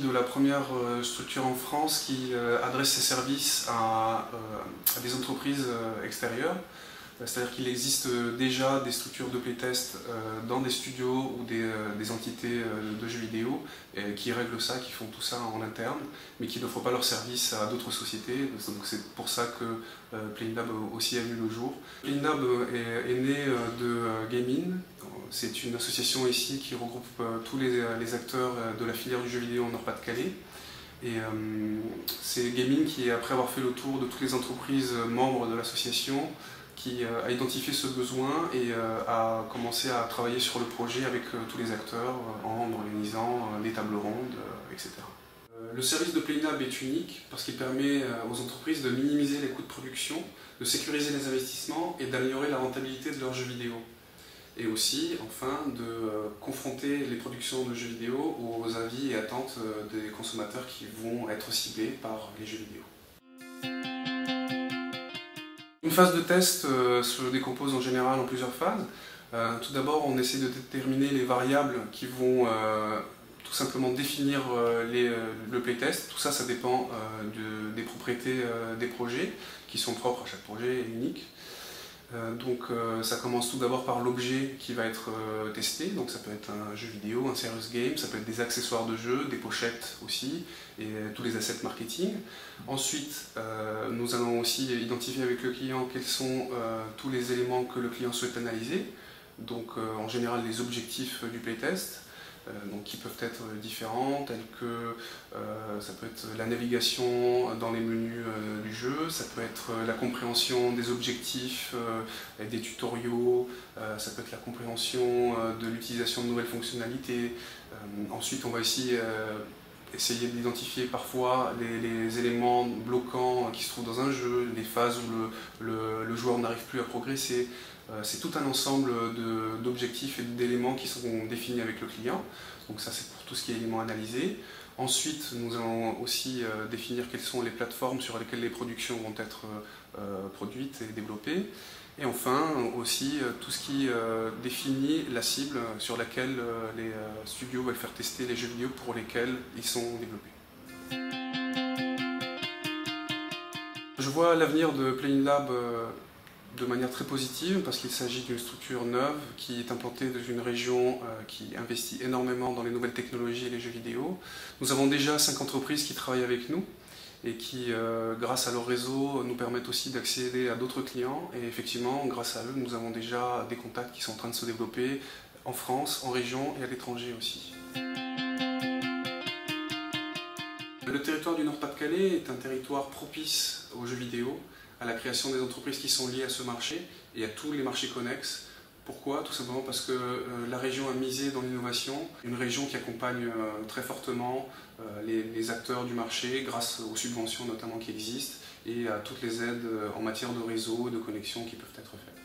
de la première structure en France qui adresse ses services à des entreprises extérieures. C'est-à-dire qu'il existe déjà des structures de playtest dans des studios ou des entités de jeux vidéo qui règlent ça, qui font tout ça en interne, mais qui n'offrent pas leurs services à d'autres sociétés. Donc c'est pour ça que PlayinLab aussi a vu le jour. PlayinLab est né de Gaming. C'est une association ici qui regroupe tous les acteurs de la filière du jeu vidéo en Nord-Pas-de-Calais. Et c'est Gaming qui, après avoir fait le tour de toutes les entreprises membres de l'association, qui a identifié ce besoin et a commencé à travailler sur le projet avec tous les acteurs en organisant des tables rondes, etc. Le service de PlayinLab est unique parce qu'il permet aux entreprises de minimiser les coûts de production, de sécuriser les investissements et d'améliorer la rentabilité de leurs jeux vidéo. Et aussi, enfin, de confronter les productions de jeux vidéo aux avis et attentes des consommateurs qui vont être ciblés par les jeux vidéo. Une phase de test se décompose en général en plusieurs phases. Tout d'abord, on essaie de déterminer les variables qui vont tout simplement définir le playtest. Tout ça, ça dépend des propriétés des projets, qui sont propres à chaque projet et uniques. Donc ça commence tout d'abord par l'objet qui va être testé, donc ça peut être un jeu vidéo, un serious game, ça peut être des accessoires de jeu, des pochettes aussi, et tous les assets marketing. Ensuite, nous allons aussi identifier avec le client quels sont tous les éléments que le client souhaite analyser, donc en général les objectifs du playtest, donc qui peuvent être différents, tels que ça peut être la navigation dans les menus du jeu, ça peut être la compréhension des objectifs et des tutoriaux, ça peut être la compréhension de l'utilisation de nouvelles fonctionnalités. Ensuite, on va aussi essayer d'identifier parfois les éléments bloquants qui se trouvent dans un jeu, les phases où le joueur n'arrive plus à progresser. C'est tout un ensemble d'objectifs et d'éléments qui seront définis avec le client. Donc ça, c'est pour tout ce qui est éléments analysés. Ensuite, nous allons aussi définir quelles sont les plateformes sur lesquelles les productions vont être produites et développées. Et enfin, aussi tout ce qui définit la cible sur laquelle les studios veulent faire tester les jeux vidéo pour lesquels ils sont développés. Je vois l'avenir de PlayinLab de manière très positive parce qu'il s'agit d'une structure neuve qui est implantée dans une région qui investit énormément dans les nouvelles technologies et les jeux vidéo. Nous avons déjà 5 entreprises qui travaillent avec nous et qui, grâce à leur réseau, nous permettent aussi d'accéder à d'autres clients. Et effectivement, grâce à eux, nous avons déjà des contacts qui sont en train de se développer en France, en région et à l'étranger aussi. Le territoire du Nord-Pas-de-Calais est un territoire propice aux jeux vidéo, à la création des entreprises qui sont liées à ce marché et à tous les marchés connexes. Pourquoi? Tout simplement parce que la région a misé dans l'innovation, une région qui accompagne très fortement les acteurs du marché grâce aux subventions notamment qui existent et à toutes les aides en matière de réseau, de connexion qui peuvent être faites.